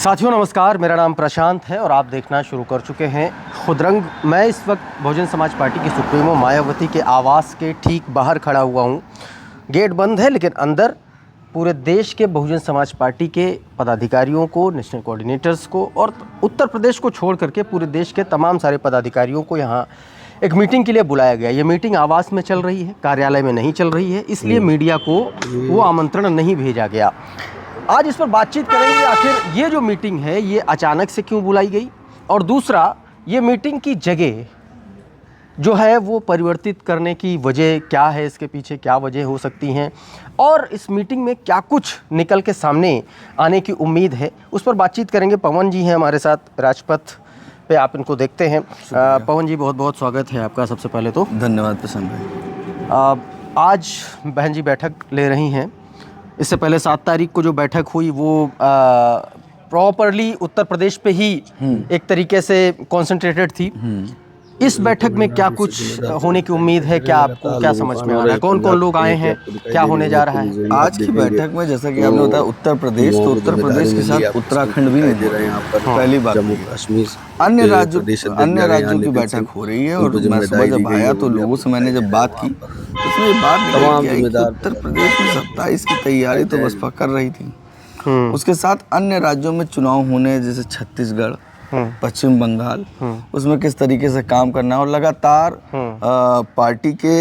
साथियों नमस्कार, मेरा नाम प्रशांत है और आप देखना शुरू कर चुके हैं खुदरंग। मैं इस वक्त बहुजन समाज पार्टी की सुप्रीमो मायावती के आवास के ठीक बाहर खड़ा हुआ हूं। गेट बंद है लेकिन अंदर पूरे देश के बहुजन समाज पार्टी के पदाधिकारियों को, नेशनल कोऑर्डिनेटर्स को और उत्तर प्रदेश को छोड़ करके पूरे देश के तमाम सारे पदाधिकारियों को यहाँ एक मीटिंग के लिए बुलाया गया। ये मीटिंग आवास में चल रही है, कार्यालय में नहीं चल रही है, इसलिए मीडिया को वो आमंत्रण नहीं भेजा गया। आज इस पर बातचीत करेंगे, आखिर ये जो मीटिंग है ये अचानक से क्यों बुलाई गई, और दूसरा ये मीटिंग की जगह जो है वो परिवर्तित करने की वजह क्या है, इसके पीछे क्या वजह हो सकती हैं, और इस मीटिंग में क्या कुछ निकल के सामने आने की उम्मीद है, उस पर बातचीत करेंगे। पवन जी हैं हमारे साथ राजपथ पे, आप इनको देखते हैं। पवन जी, बहुत बहुत स्वागत है आपका। सबसे पहले तो धन्यवाद प्रशांत भाई। आज बहन जी बैठक ले रही हैं। इससे पहले 7 तारीख को जो बैठक हुई वो प्रॉपरली उत्तर प्रदेश पे ही एक तरीके से कॉन्सेंट्रेटेड थी। इस बैठक में क्या कुछ होने की उम्मीद है? क्या आपको क्या समझ में आ रहा है? कौन कौन लोग आए हैं? क्या होने जा रहा है आज की बैठक में? जैसा कि आपने बताया उत्तर प्रदेश, तो उत्तर प्रदेश के साथ उत्तराखंड भी नहीं दे रहे हैं यहाँ पर। पहली बात अन्य राज्यों की बैठक हो रही है। और मैं सुबह जब आया तो लोगों से मैंने जब बात की तो उसमें ये बात निकल के आई कि उत्तर प्रदेश में 27 की तैयारी तो बसपा कर रही थी, उसके साथ अन्य राज्यों में चुनाव होने जैसे छत्तीसगढ़, पश्चिम बंगाल, उसमें किस तरीके से काम करना है। और लगातार पार्टी के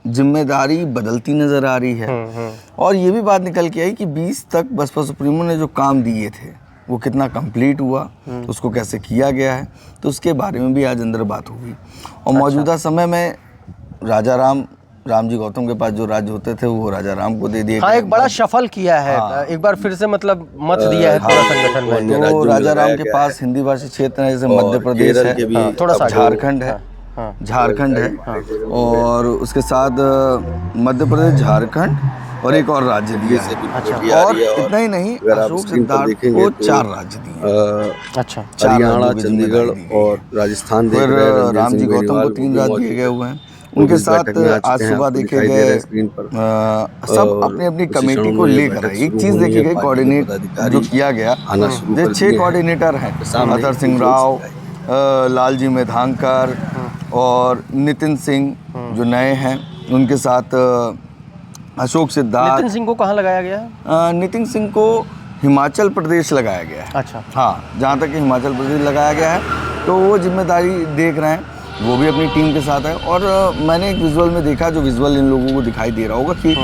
जिम्मेदारी बदलती नजर आ रही है। और ये भी बात निकल के आई कि 20 तक बसपा सुप्रीमो ने जो काम दिए थे वो कितना कंप्लीट हुआ, उसको कैसे किया गया है, तो उसके बारे में भी आज अंदर बात होगी। और मौजूदा समय में राम जी गौतम के पास जो राज्य होते थे वो राजा राम को दे दिए। हाँ, एक बड़ा शफल किया है। एक बार फिर से मतलब मत दिया है पूरा संगठन में। तो राजा राम के पास हिंदी भाषी क्षेत्र है, जैसे मध्य प्रदेश है, थोड़ा सा झारखंड है, और उसके साथ मध्य प्रदेश, झारखंड और एक और राज्य दिया है। और इतना ही नहीं, अशोक सिद्धार्थ को 4 राज्य दिए। अच्छा, हरियाणा, चंडीगढ़ और राजस्थान। फिर राम जी गौतम को 3 राज्य दिए गए हुए हैं। उनके साथ आज सुबह देखे गए सब अपनी अपनी कमेटी को लेकर एक चीज देखी गई, कोऑर्डिनेट जो किया गया, जो 6 कोऑर्डिनेटर हैं, अतर सिंह राव, लालजी मेधांकर और नितिन सिंह जो नए हैं, उनके साथ अशोक सिद्धार्थ। नितिन सिंह को कहाँ लगाया गया? नितिन सिंह को हिमाचल प्रदेश लगाया गया है। अच्छा, हाँ, जहाँ तक कि हिमाचल प्रदेश लगाया गया है, तो वो जिम्मेदारी देख रहे हैं, वो भी अपनी टीम के साथ है। और मैंने एक विजुअल में देखा, जो विजुअल इन लोगों को दिखाई दे रहा होगा कि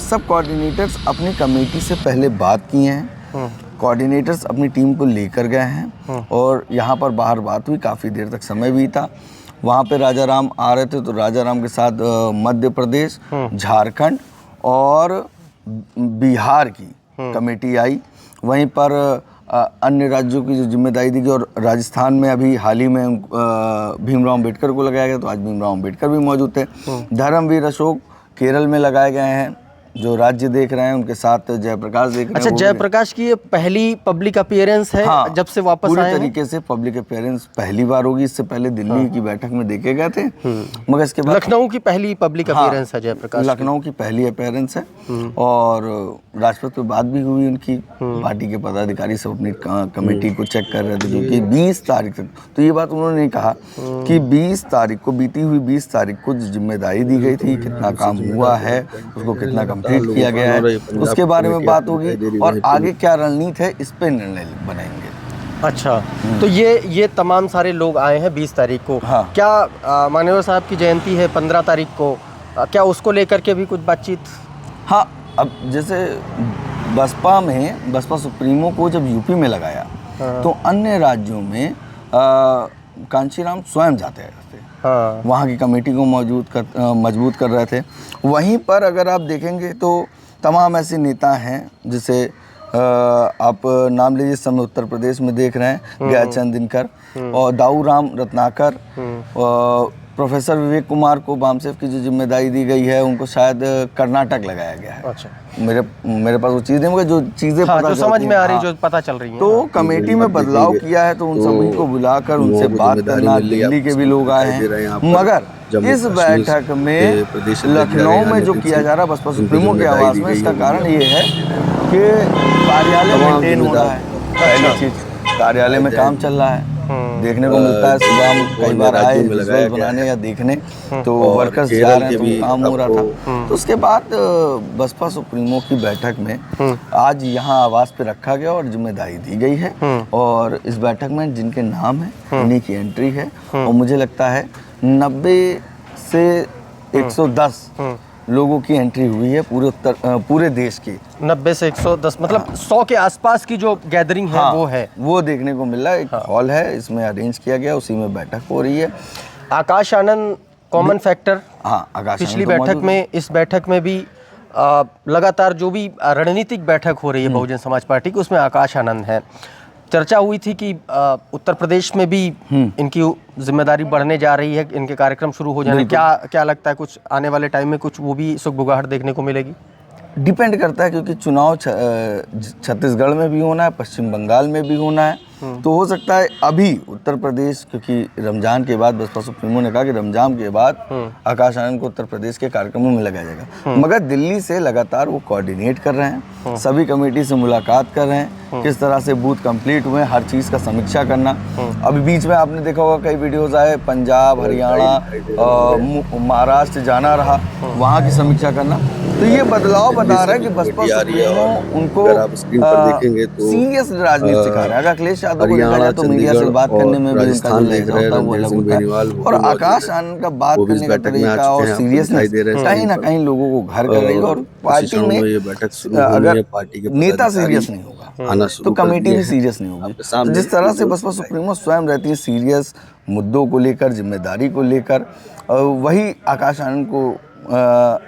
सब कोऑर्डिनेटर्स अपनी कमेटी से पहले बात किए हैं, कोऑर्डिनेटर्स अपनी टीम को लेकर गए हैं, और यहाँ पर बाहर बात हुई, काफ़ी देर तक समय बीता। वहाँ पे राजा राम आ रहे थे तो राजा राम के साथ मध्य प्रदेश, झारखंड और बिहार की कमेटी आई। वहीं पर अन्य राज्यों की जो जिम्मेदारी दी गई, और राजस्थान में अभी हाल ही में भीमराव अम्बेडकर को लगाया गया, तो आज भीमराव अम्बेडकर भी मौजूद थे। धर्मवीर अशोक केरल में लगाए गए हैं, जो राज्य देख रहे हैं, उनके साथ जयप्रकाश देख रहे हैं। अच्छा, जयप्रकाश की ये पहली पब्लिक अपीयरेंस है? हाँ, जब से वापस पूरी आए हैं तरीके से पब्लिक अपीयरेंस पहली बार होगी। इससे पहले दिल्ली की बैठक में देखे गए थे, मगर इसके बाद लखनऊ की पहली पब्लिक अपीयरेंस है जयप्रकाश। लखनऊ की पहली अपीयरेंस है। और राजपथ पे बात भी हुई उनकी। पार्टी के पदाधिकारी सब अपनी कमेटी को चेक कर रहे थे, जो कि 20 तारीख तक। तो ये बात उन्होंने कहा कि 20 तारीख को, बीती हुई 20 तारीख को जिम्मेदारी दी गई थी, कितना काम हुआ है, उसको कितना कंप्लीट किया गया है, उसके बारे में बात होगी, और आगे क्या रणनीति है इस पे निर्णय बनेंगे। अच्छा, तो ये तमाम सारे लोग आए हैं 20 तारीख को। हाँ। क्या मान्यवर साहब की जयंती है 15 तारीख को, क्या उसको लेकर के भी कुछ बातचीत? हाँ, अब जैसे बसपा सुप्रीमो को जब यूपी में लगाया, तो अन्य राज्यों में कांशीराम स्वयं जाते थे, वहाँ की कमेटी को मजबूत कर रहे थे। वहीं पर अगर आप देखेंगे तो तमाम ऐसे नेता हैं, जैसे आप नाम लीजिए, समय उत्तर प्रदेश में देख रहे हैं गयाचंद दिनकर और दाऊ राम रत्नाकर, प्रोफेसर विवेक कुमार को बामसेफ की जो जिम्मेदारी दी गई है, उनको शायद कर्नाटक लगाया गया है। अच्छा, मेरे पास वो चीज़ें, मुझे जो चीज़ें हाँ, जो समझ में आ रही, जो पता चल रही है। तो कमेटी में बदलाव किया है, तो उन सभी को बुलाकर उनसे बात करना। दिल्ली के भी लोग आए हैं, मगर इस बैठक में लखनऊ में जो किया जा रहा है बसपा सुप्रीमो के आवास में, इसका कारण ये है कि कार्यालय मेंटेन हो रहा है। पहली चीज कार्यालय में काम चल रहा है, देखने को मिलता है। सुबह हम कई बार आए विजुअल बनाने या देखने, तो वर्कर्स जा रहे हैं, तो काम हो रहा था। तो उसके बाद बसपा सुप्रीमो की बैठक में आज यहाँ आवास पे रखा गया और जिम्मेदारी दी गई है, और इस बैठक में जिनके नाम है उन्हीं की एंट्री है। और मुझे लगता है 90 से 110 लोगों की एंट्री हुई है पूरे देश की। 90 से 110 मतलब 100 के आसपास की जो गैदरिंग है वो है, वो देखने को मिला। एक हॉल है, इसमें अरेंज किया गया, उसी में बैठक हो रही है। आकाश आनंद कॉमन फैक्टर, हाँ, आकाश पिछली बैठक में, इस बैठक में भी लगातार जो भी रणनीतिक बैठक हो रही है बहुजन समाज पार्टी की, उसमें आकाश आनंद है। चर्चा हुई थी कि उत्तर प्रदेश में भी इनकी जिम्मेदारी बढ़ने जा रही है, इनके कार्यक्रम शुरू हो जाने। क्या लगता है, कुछ आने वाले टाइम में कुछ वो भी सुगबुगाहट देखने को मिलेगी? डिपेंड करता है, क्योंकि चुनाव छत्तीसगढ़ में भी होना है, पश्चिम बंगाल में भी होना है। तो हो सकता है अभी उत्तर प्रदेश, क्योंकि रमजान के बाद बसपा सुप्रीमो ने कहा कि रमजान के बाद आकाश आनंद को उत्तर प्रदेश के कार्यक्रमों में लगाया जाएगा, मगर दिल्ली से लगातार वो कोऑर्डिनेट कर रहे हैं, सभी कमेटी से मुलाकात कर रहे हैं, किस तरह से बूथ कंप्लीट हुए, हर चीज़ का समीक्षा करना। अभी बीच में आपने देखा होगा कई वीडियोज़ आए, पंजाब, हरियाणा, महाराष्ट्र जाना रहा, वहाँ की समीक्षा करना। तो ये बदलाव बता रहा है कि बसपा सुप्रीमो उनको सीरियस राजनीति सिखा रहा है। अखिलेश यादव को देखा जाए तो मीडिया से बात करने में भी उनका जो लहजा होता है वो अलग होता है, और आकाश आनंद का बात करने का तरीका और सीरियसनेस कहीं ना कहीं लोगों को घर कर रही है। और पार्टी में अगर नेता सीरियस नहीं होगा तो कमेटी भी सीरियस नहीं होगी। जिस तरह से बसपा सुप्रीमो स्वयं रहती है सीरियस मुद्दों को लेकर, जिम्मेदारी को लेकर, वही आकाश आनंद को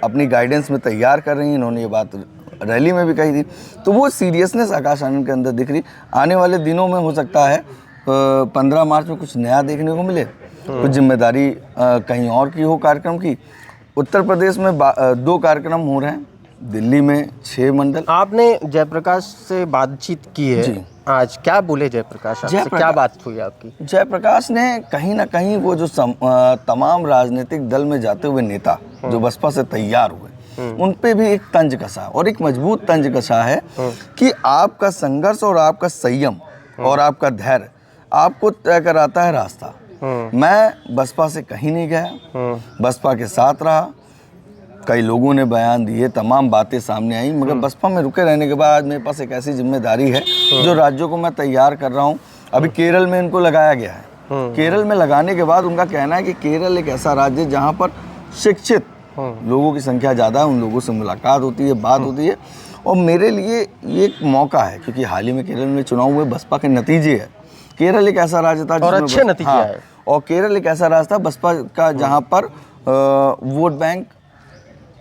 अपनी गाइडेंस में तैयार कर रही हैं। इन्होंने ये बात रैली में भी कही थी, तो वो सीरियसनेस आकाश आनंद के अंदर दिख रही। आने वाले दिनों में हो सकता है 15 मार्च में कुछ नया देखने को मिले, कुछ जिम्मेदारी कहीं और की हो कार्यक्रम की। उत्तर प्रदेश में 2 कार्यक्रम हो रहे हैं, दिल्ली में 6 मंडल। आपने जयप्रकाश से बातचीत की है आज, क्या बोले जयप्रकाश? क्या बात हुई आपकी? जयप्रकाश ने कहीं ना कहीं वो जो तमाम राजनीतिक दल में जाते हुए नेता जो बसपा से तैयार हुए, उन पे भी एक तंज कसा, और एक मजबूत तंज कसा है कि आपका संघर्ष और आपका संयम और आपका धैर्य आपको तय कराता है रास्ता। मैं बसपा से कहीं नहीं गया, बसपा के साथ रहा, कई लोगों ने बयान दिए, तमाम बातें सामने आई, मगर बसपा में रुके रहने के बाद आज मेरे पास एक ऐसी जिम्मेदारी है जो राज्यों को मैं तैयार कर रहा हूँ। अभी केरल में इनको लगाया गया है, केरल में लगाने के बाद उनका कहना है कि केरल एक ऐसा राज्य है जहाँ पर शिक्षित लोगों की संख्या ज़्यादा है, उन लोगों से मुलाकात होती है, बात होती है। और मेरे लिए ये एक मौका है, क्योंकि हाल ही में केरल में चुनाव हुए, बसपा के नतीजे है। केरल एक ऐसा राज्य था और अच्छे नतीजे आए, और केरल एक ऐसा राज्य था बसपा का जहाँ पर वोट बैंक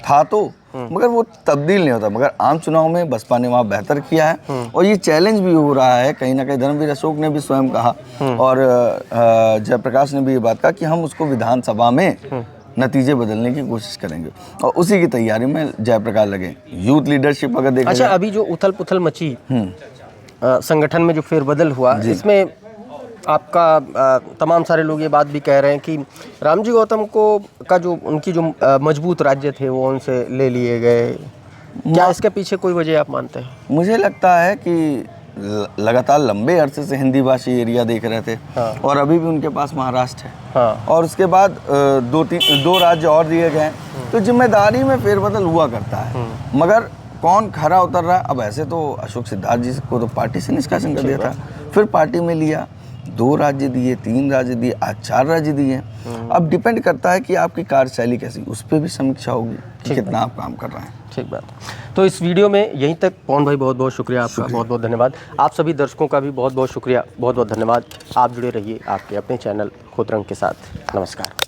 था, तो मगर वो तब्दील नहीं होता, मगर आम चुनाव में बसपा ने वहाँ बेहतर किया है। और ये चैलेंज भी हो रहा है, कहीं ना कहीं धर्मवीर अशोक ने भी स्वयं कहा और जयप्रकाश ने भी ये बात कहा कि हम उसको विधानसभा में नतीजे बदलने की कोशिश करेंगे, और उसी की तैयारी में जयप्रकाश लगे। यूथ लीडरशिप अगर देखा अच्छा, अभी जो उथल पुथल मची संगठन में, जो फेरबदल हुआ, इसमें आपका तमाम सारे लोग ये बात भी कह रहे हैं कि रामजी गौतम को का जो उनकी जो मजबूत राज्य थे वो उनसे ले लिए गए। क्या इसके पीछे कोई वजह आप मानते हैं? मुझे लगता है कि लगातार लंबे अरसे से हिंदी भाषी एरिया देख रहे थे, और अभी भी उनके पास महाराष्ट्र है, और उसके बाद 2 राज्य और दिए गए, तो जिम्मेदारी में फेरबदल हुआ करता है। मगर कौन खरा उतर रहा है? अब ऐसे तो अशोक सिद्धार्थ जी को तो पार्टी से निष्कासन कर दिया था, फिर पार्टी में लिया, 2 राज्य दिए, 3 राज्य दिए, आज 4 राज्य दिए। अब डिपेंड करता है कि आपकी कार्यशैली कैसी, उस पर भी समीक्षा होगी कि कितना आप काम कर रहे हैं। ठीक बात। तो इस वीडियो में यहीं तक। पवन भाई, बहुत बहुत शुक्रिया आपका, बहुत बहुत धन्यवाद। आप सभी दर्शकों का भी बहुत बहुत शुक्रिया, बहुत बहुत धन्यवाद। आप जुड़े रहिए आपके अपने चैनल खुदरंग के साथ। नमस्कार।